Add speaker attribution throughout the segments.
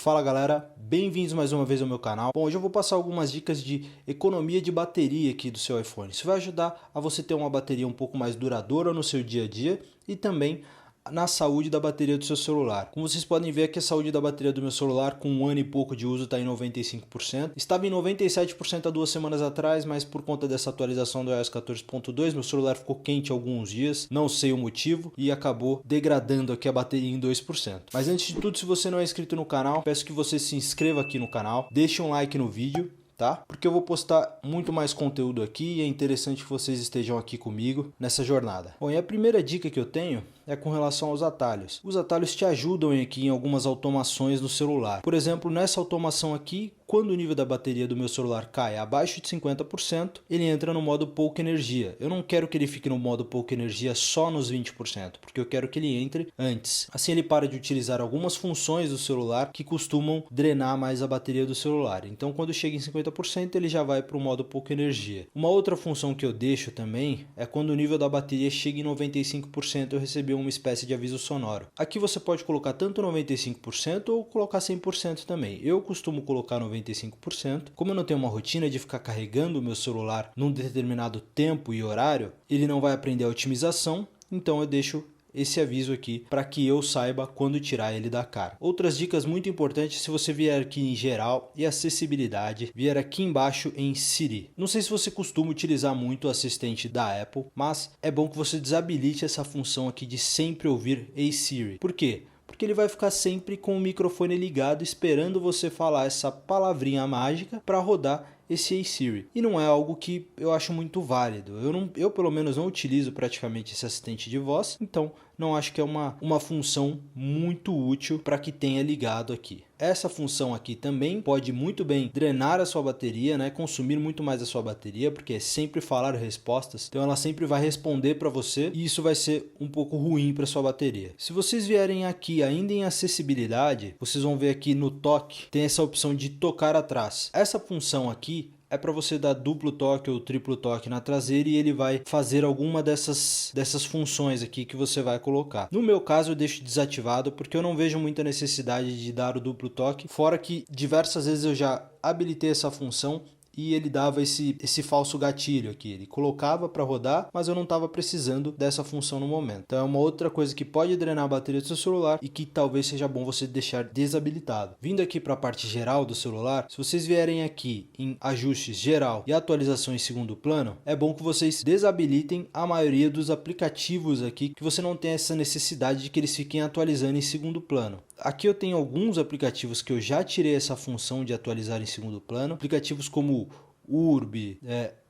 Speaker 1: Fala galera, bem-vindos mais uma vez ao meu canal. Bom, hoje eu vou passar algumas dicas de economia de bateria aqui do seu iPhone. Isso vai ajudar a você ter uma bateria um pouco mais duradoura no seu dia a dia e também na saúde da bateria do seu celular. Como vocês podem ver aqui, a saúde da bateria do meu celular com 1 ano e pouco de uso está em 95%. Estava em 97% há 2 semanas atrás, mas por conta dessa atualização do iOS 14.2, meu celular ficou quente alguns dias, não sei o motivo, e acabou degradando aqui a bateria em 2%. Mas antes de tudo, se você não é inscrito no canal, peço que você se inscreva aqui no canal, deixe um like no vídeo, tá? Porque eu vou postar muito mais conteúdo aqui e é interessante que vocês estejam aqui comigo nessa jornada. Bom, e a primeira dica que eu tenho é com relação aos atalhos. Os atalhos te ajudam aqui em algumas automações no celular. Por exemplo, nessa automação aqui, quando o nível da bateria do meu celular cai abaixo de 50%, ele entra no modo pouca energia. Eu não quero que ele fique no modo pouca energia só nos 20%, porque eu quero que ele entre antes. Assim ele para de utilizar algumas funções do celular que costumam drenar mais a bateria do celular. Então quando chega em 50%, ele já vai para o modo pouca energia. Uma outra função que eu deixo também é quando o nível da bateria chega em 95%, eu recebi uma espécie de aviso sonoro. Aqui você pode colocar tanto 95% ou colocar 100% também. Eu costumo colocar 95%. Como eu não tenho uma rotina de ficar carregando o meu celular num determinado tempo e horário, ele não vai aprender a otimização, então eu deixo esse aviso aqui para que eu saiba quando tirar ele da carga. Outras dicas muito importantes, se você vier aqui em geral e acessibilidade, vier aqui embaixo em Siri. Não sei se você costuma utilizar muito o assistente da Apple, mas é bom que você desabilite essa função aqui de sempre ouvir Ei Siri. Por quê? Porque ele vai ficar sempre com o microfone ligado esperando você falar essa palavrinha mágica para rodar esse Hey Siri. E não é algo que eu acho muito válido. Eu pelo menos não utilizo praticamente esse assistente de voz, então não acho que é uma função muito útil para que tenha ligado aqui. Essa função aqui também pode muito bem drenar a sua bateria, né? Consumir muito mais a sua bateria, porque é sempre falar respostas, então ela sempre vai responder para você e isso vai ser um pouco ruim para sua bateria. Se vocês vierem aqui ainda em acessibilidade, vocês vão ver aqui no toque, tem essa opção de tocar atrás. Essa função aqui é para você dar duplo toque ou triplo toque na traseira e ele vai fazer alguma dessas funções aqui que você vai colocar. No meu caso eu deixo desativado porque eu não vejo muita necessidade de dar o duplo toque, fora que diversas vezes eu já habilitei essa função e ele dava esse falso gatilho aqui, ele colocava para rodar, mas eu não estava precisando dessa função no momento. Então é uma outra coisa que pode drenar a bateria do seu celular e que talvez seja bom você deixar desabilitado. Vindo aqui para a parte geral do celular, se vocês vierem aqui em ajustes geral e atualização em segundo plano, é bom que vocês desabilitem a maioria dos aplicativos aqui, que você não tem essa necessidade de que eles fiquem atualizando em segundo plano. Aqui eu tenho alguns aplicativos que eu já tirei essa função de atualizar em segundo plano, aplicativos como Urb,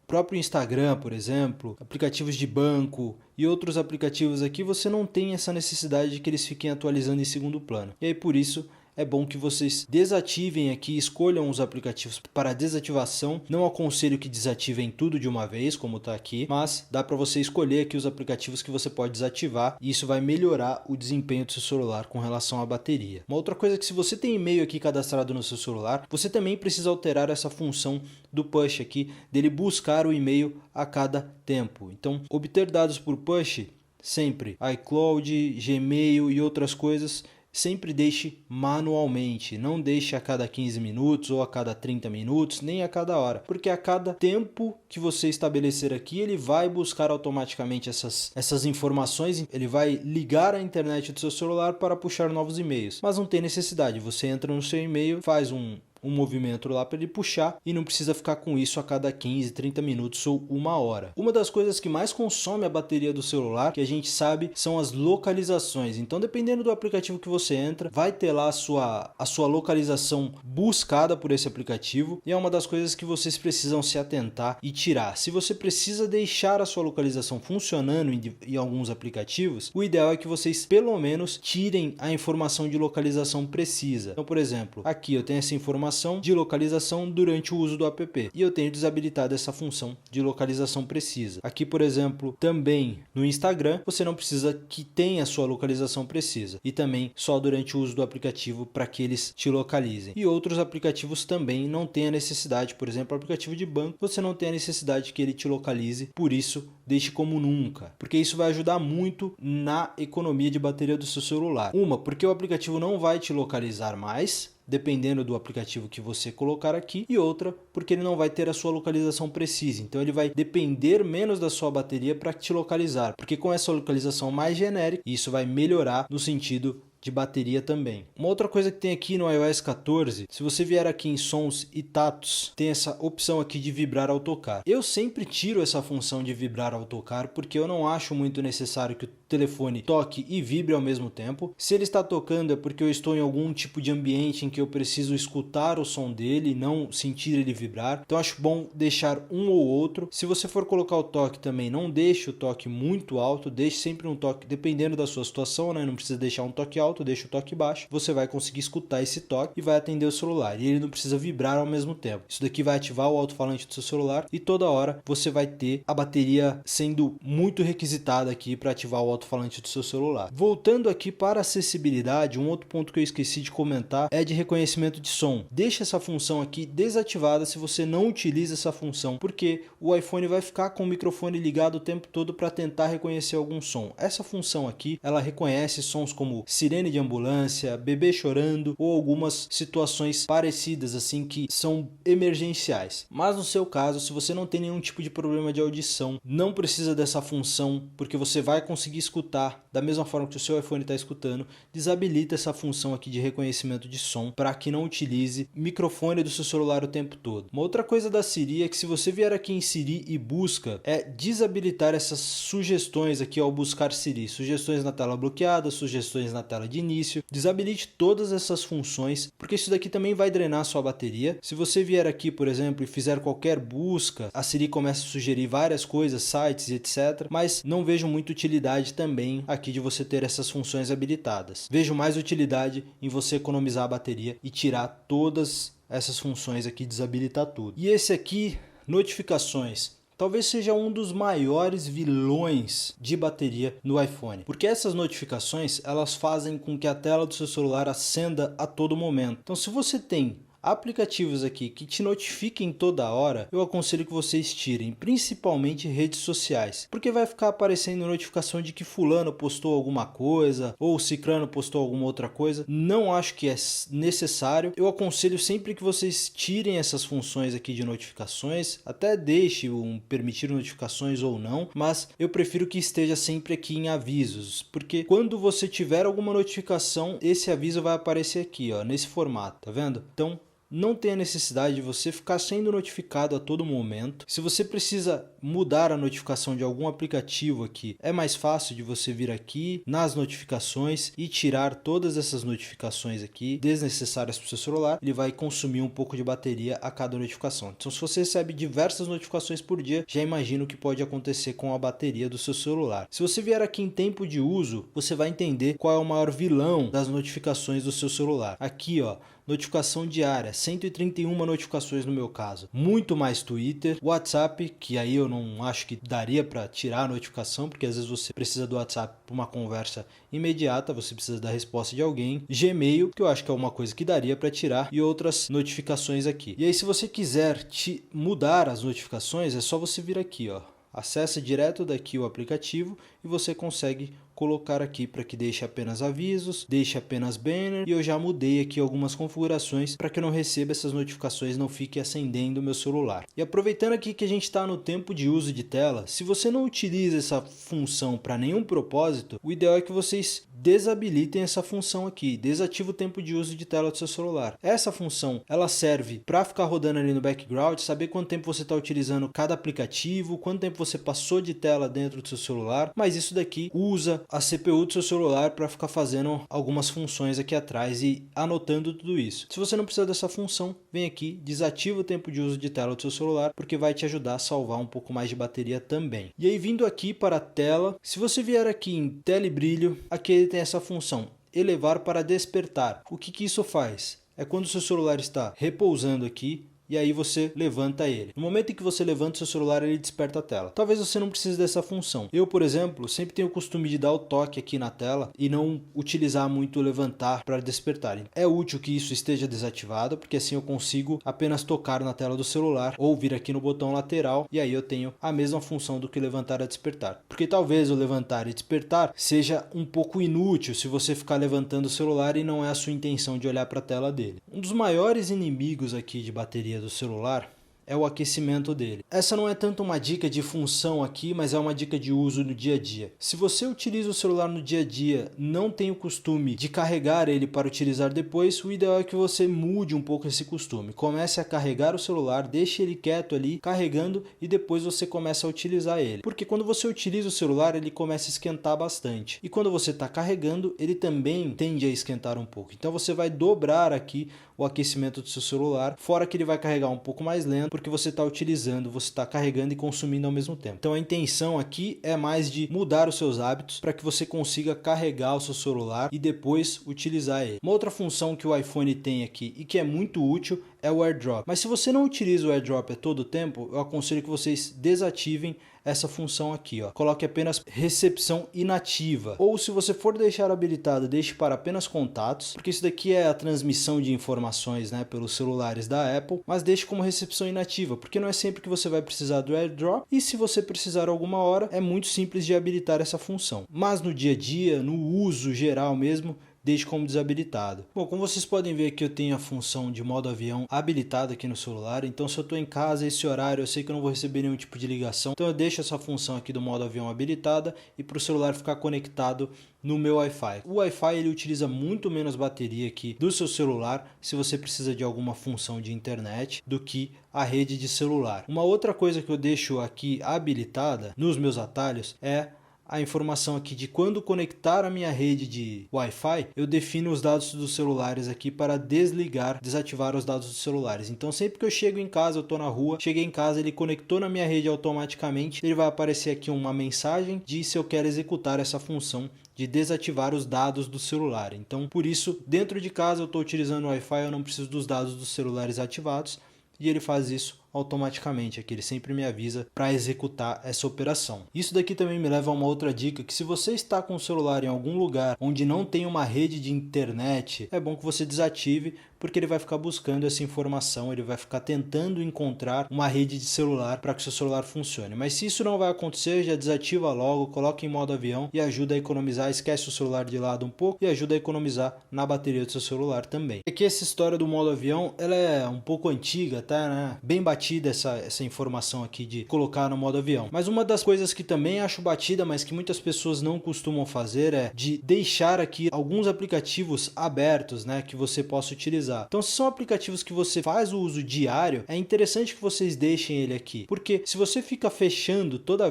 Speaker 1: próprio Instagram, por exemplo, aplicativos de banco e outros aplicativos aqui, você não tem essa necessidade de que eles fiquem atualizando em segundo plano. E aí por isso é bom que vocês desativem aqui, escolham os aplicativos para desativação. Não aconselho que desativem tudo de uma vez, como está aqui, mas dá para você escolher aqui os aplicativos que você pode desativar e isso vai melhorar o desempenho do seu celular com relação à bateria. Uma outra coisa é que se você tem e-mail aqui cadastrado no seu celular, você também precisa alterar essa função do push aqui, dele buscar o e-mail a cada tempo. Então, obter dados por push, sempre iCloud, Gmail e outras coisas, sempre deixe manualmente, não deixe a cada 15 minutos ou a cada 30 minutos, nem a cada hora, porque a cada tempo que você estabelecer aqui, ele vai buscar automaticamente essas informações, ele vai ligar a internet do seu celular para puxar novos e-mails, mas não tem necessidade, você entra no seu e-mail, faz um movimento lá para ele puxar e não precisa ficar com isso a cada 15, 30 minutos ou 1 hora. Uma das coisas que mais consome a bateria do celular, que a gente sabe, são as localizações. Então, dependendo do aplicativo que você entra, vai ter lá a sua localização buscada por esse aplicativo e é uma das coisas que vocês precisam se atentar e tirar. Se você precisa deixar a sua localização funcionando em alguns aplicativos, o ideal é que vocês pelo menos tirem a informação de localização precisa. Então, por exemplo, aqui eu tenho essa informação de localização durante o uso do app e eu tenho desabilitado essa função de localização precisa. Aqui, por exemplo, também no Instagram, você não precisa que tenha a sua localização precisa e também só durante o uso do aplicativo para que eles te localizem. E outros aplicativos também não tem a necessidade, por exemplo, o aplicativo de banco, você não tem a necessidade que ele te localize, por isso deixe como nunca, porque isso vai ajudar muito na economia de bateria do seu celular. Porque o aplicativo não vai te localizar mais, dependendo do aplicativo que você colocar aqui, e outra porque ele não vai ter a sua localização precisa, então ele vai depender menos da sua bateria para te localizar, porque com essa localização mais genérica, isso vai melhorar no sentido de bateria também. Uma outra coisa que tem aqui no iOS 14, se você vier aqui em sons e tatos, tem essa opção aqui de vibrar ao tocar. Eu sempre tiro essa função de vibrar ao tocar porque eu não acho muito necessário que o telefone toque e vibre ao mesmo tempo. Se ele está tocando é porque eu estou em algum tipo de ambiente em que eu preciso escutar o som dele e não sentir ele vibrar. Então acho bom deixar um ou outro. Se você for colocar o toque também, não deixe o toque muito alto, deixe sempre um toque, dependendo da sua situação, né? Não precisa deixar um toque alto, deixa o toque baixo, você vai conseguir escutar esse toque e vai atender o celular, e ele não precisa vibrar ao mesmo tempo. Isso daqui vai ativar o alto-falante do seu celular e toda hora você vai ter a bateria sendo muito requisitada aqui para ativar o alto-falante do seu celular. Voltando aqui para a acessibilidade, um outro ponto que eu esqueci de comentar é de reconhecimento de som. Deixa essa função aqui desativada se você não utiliza essa função, porque o iPhone vai ficar com o microfone ligado o tempo todo para tentar reconhecer algum som. Essa função aqui, ela reconhece sons como sirene de ambulância, bebê chorando ou algumas situações parecidas assim que são emergenciais. Mas no seu caso, se você não tem nenhum tipo de problema de audição, não precisa dessa função, porque você vai conseguir escutar da mesma forma que o seu iPhone está escutando. Desabilita essa função aqui de reconhecimento de som para que não utilize o microfone do seu celular o tempo todo. Uma outra coisa da Siri é que se você vier aqui em Siri e busca, é desabilitar essas sugestões aqui ao buscar Siri. Sugestões na tela bloqueada, sugestões na tela de início. Desabilite todas essas funções, porque isso daqui também vai drenar sua bateria. Se você vier aqui, por exemplo, e fizer qualquer busca, a Siri começa a sugerir várias coisas, sites e etc. Mas não vejo muita utilidade também aqui de você ter essas funções habilitadas. Vejo mais utilidade em você economizar a bateria e tirar todas essas funções aqui, desabilitar tudo. E esse aqui, notificações. Talvez seja um dos maiores vilões de bateria no iPhone, porque essas notificações elas fazem com que a tela do seu celular acenda a todo momento. Então se você tem aplicativos aqui que te notifiquem toda hora, eu aconselho que vocês tirem, principalmente redes sociais, porque vai ficar aparecendo notificação de que fulano postou alguma coisa ou ciclano postou alguma outra coisa. Não acho que é necessário. Eu aconselho sempre que vocês tirem essas funções aqui de notificações, até deixe permitir notificações ou não, mas eu prefiro que esteja sempre aqui em avisos, porque quando você tiver alguma notificação, esse aviso vai aparecer aqui, ó, nesse formato, tá vendo? Então não tem a necessidade de você ficar sendo notificado a todo momento. Se você precisa mudar a notificação de algum aplicativo aqui, é mais fácil de você vir aqui nas notificações e tirar todas essas notificações aqui desnecessárias para o seu celular. Ele vai consumir um pouco de bateria a cada notificação. Então se você recebe diversas notificações por dia, já imagina o que pode acontecer com a bateria do seu celular. Se você vier aqui em tempo de uso, você vai entender qual é o maior vilão das notificações do seu celular. Aqui, ó, notificação diária, 131 notificações no meu caso. Muito mais Twitter, WhatsApp, que aí eu não acho que daria para tirar a notificação, porque às vezes você precisa do WhatsApp para uma conversa imediata, você precisa da resposta de alguém. Gmail, que eu acho que é uma coisa que daria para tirar, e outras notificações aqui. E aí se você quiser mudar as notificações, é só você vir aqui, ó. Acessa direto daqui o aplicativo e você consegue colocar aqui para que deixe apenas avisos, deixe apenas banner, e eu já mudei aqui algumas configurações para que eu não receba essas notificações, não fique acendendo o meu celular. E aproveitando aqui que a gente está no tempo de uso de tela, se você não utiliza essa função para nenhum propósito, o ideal é que vocês desabilitem essa função aqui, desativa o tempo de uso de tela do seu celular. Essa função ela serve para ficar rodando ali no background, saber quanto tempo você está utilizando cada aplicativo, quanto tempo você passou de tela dentro do seu celular, mas isso daqui usa a CPU do seu celular para ficar fazendo algumas funções aqui atrás e anotando tudo isso. Se você não precisa dessa função, vem aqui, desativa o tempo de uso de tela do seu celular, porque vai te ajudar a salvar um pouco mais de bateria também. E aí vindo aqui para a tela, se você vier aqui em tela e brilho, aqui ele tem essa função, elevar para despertar. O que isso faz? É quando o seu celular está repousando aqui e aí você levanta ele. No momento em que você levanta o seu celular, ele desperta a tela. Talvez você não precise dessa função. Eu, por exemplo, sempre tenho o costume de dar o toque aqui na tela e não utilizar muito o levantar para despertar. É útil que isso esteja desativado, porque assim eu consigo apenas tocar na tela do celular ou vir aqui no botão lateral e aí eu tenho a mesma função do que levantar e despertar. Porque talvez o levantar e despertar seja um pouco inútil se você ficar levantando o celular e não é a sua intenção de olhar para a tela dele. Um dos maiores inimigos aqui de bateria do celular é o aquecimento dele. Essa não é tanto uma dica de função aqui, mas é uma dica de uso no dia a dia. Se você utiliza o celular no dia a dia, não tem o costume de carregar ele para utilizar depois, o ideal é que você mude um pouco esse costume. Comece a carregar o celular, deixe ele quieto ali, carregando, e depois você começa a utilizar ele. Porque quando você utiliza o celular, ele começa a esquentar bastante. E quando você está carregando, ele também tende a esquentar um pouco. Então você vai dobrar aqui o aquecimento do seu celular, fora que ele vai carregar um pouco mais lento, porque você está utilizando, você está carregando e consumindo ao mesmo tempo. Então a intenção aqui é mais de mudar os seus hábitos para que você consiga carregar o seu celular e depois utilizar ele. Uma outra função que o iPhone tem aqui e que é muito útil é o AirDrop. Mas se você não utiliza o AirDrop a todo tempo, eu aconselho que vocês desativem essa função aqui, ó. Coloque apenas recepção inativa. Ou se você for deixar habilitado, deixe para apenas contatos, porque isso daqui é a transmissão de informações, né, pelos celulares da Apple, mas deixe como recepção inativa, porque não é sempre que você vai precisar do AirDrop, e se você precisar alguma hora, é muito simples de habilitar essa função. Mas no dia a dia, no uso geral mesmo, deixe como desabilitado. Bom, como vocês podem ver aqui, eu tenho a função de modo avião habilitada aqui no celular, então se eu estou em casa esse horário eu sei que eu não vou receber nenhum tipo de ligação, então eu deixo essa função aqui do modo avião habilitada e para o celular ficar conectado no meu Wi-Fi. O Wi-Fi ele utiliza muito menos bateria aqui do seu celular se você precisa de alguma função de internet do que a rede de celular. Uma outra coisa que eu deixo aqui habilitada nos meus atalhos é a informação aqui de quando conectar a minha rede de Wi-Fi, eu defino os dados dos celulares aqui para desativar os dados dos celulares. Então sempre que eu chego em casa, eu estou na rua, cheguei em casa, ele conectou na minha rede automaticamente, ele vai aparecer aqui uma mensagem de se eu quero executar essa função de desativar os dados do celular. Então por isso, dentro de casa eu estou utilizando o Wi-Fi, eu não preciso dos dados dos celulares ativados e ele faz isso automaticamente, aqui ele sempre me avisa para executar essa operação. Isso daqui também me leva a uma outra dica, que se você está com o celular em algum lugar onde não tem uma rede de internet, é bom que você desative, porque ele vai ficar buscando essa informação, ele vai ficar tentando encontrar uma rede de celular para que seu celular funcione. Mas se isso não vai acontecer, já desativa logo, coloca em modo avião e ajuda a economizar, esquece o celular de lado um pouco e ajuda a economizar na bateria do seu celular também. É que essa história do modo avião, ela é um pouco antiga, tá, né? Bem batida essa informação aqui de colocar no modo avião. Mas uma das coisas que também acho batida, mas que muitas pessoas não costumam fazer, é de deixar aqui alguns aplicativos abertos, né, que você possa utilizar. Então, se são aplicativos que você faz o uso diário, é interessante que vocês deixem ele aqui, porque se você fica fechando toda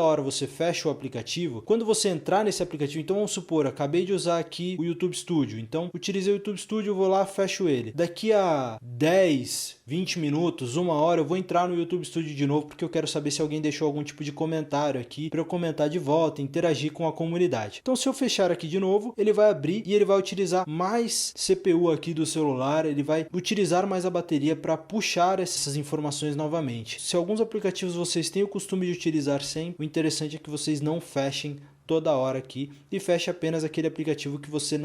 Speaker 1: hora você fecha o aplicativo, quando você entrar nesse aplicativo, então vamos supor, acabei de usar aqui o YouTube Studio, então utilizei o YouTube Studio, vou lá, fecho ele. Daqui a 10, 20 minutos, uma hora, eu vou entrar no YouTube Studio de novo, porque eu quero saber se alguém deixou algum tipo de comentário aqui, para eu comentar de volta, interagir com a comunidade. Então, se eu fechar aqui de novo, ele vai abrir e ele vai utilizar mais CPU aqui do celular, ele vai utilizar mais a bateria para puxar essas informações novamente. Se alguns aplicativos vocês têm o costume de utilizar sempre, o interessante é que vocês não fechem toda hora aqui e feche apenas aquele aplicativo que você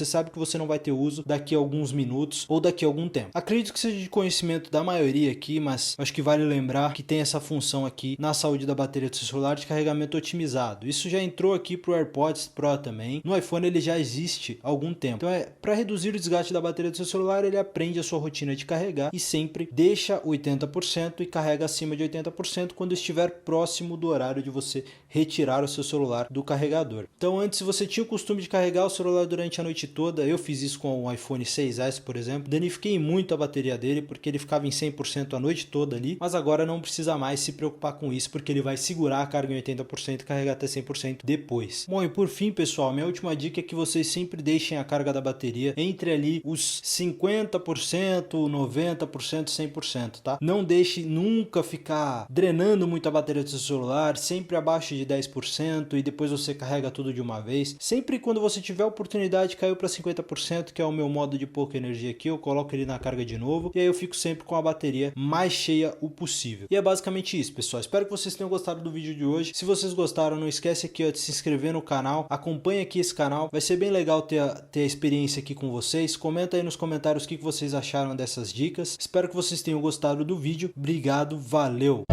Speaker 1: sabe que você não vai ter uso daqui a alguns minutos ou daqui a algum tempo. Acredito que seja de conhecimento da maioria aqui, mas acho que vale lembrar que tem essa função aqui na saúde da bateria do seu celular de carregamento otimizado. Isso já entrou aqui para o AirPods Pro também. No iPhone ele já existe há algum tempo. Então para reduzir o desgaste da bateria do seu celular, ele aprende a sua rotina de carregar e sempre deixa 80% e carrega acima de 80% quando estiver próximo do horário de você retirar o seu celular do carregador. Então antes, se você tinha o costume de carregar o celular durante a noite toda, eu fiz isso com o iPhone 6S, por exemplo, danifiquei muito a bateria dele, porque ele ficava em 100% a noite toda ali, mas agora não precisa mais se preocupar com isso, porque ele vai segurar a carga em 80% e carregar até 100% depois. Bom, e por fim, pessoal, minha última dica é que vocês sempre deixem a carga da bateria entre ali os 50%, 90%, 100%, tá? Não deixe nunca ficar drenando muito a bateria do seu celular, sempre abaixo de 10%, e depois depois você carrega tudo de uma vez. Sempre quando você tiver a oportunidade, caiu para 50%, que é o meu modo de pouca energia aqui, eu coloco ele na carga de novo, e aí eu fico sempre com a bateria mais cheia o possível. E é basicamente isso, pessoal. Espero que vocês tenham gostado do vídeo de hoje. Se vocês gostaram, não esquece aqui ó, de se inscrever no canal, acompanhe aqui esse canal, vai ser bem legal ter a experiência aqui com vocês. Comenta aí nos comentários o que vocês acharam dessas dicas. Espero que vocês tenham gostado do vídeo. Obrigado, valeu!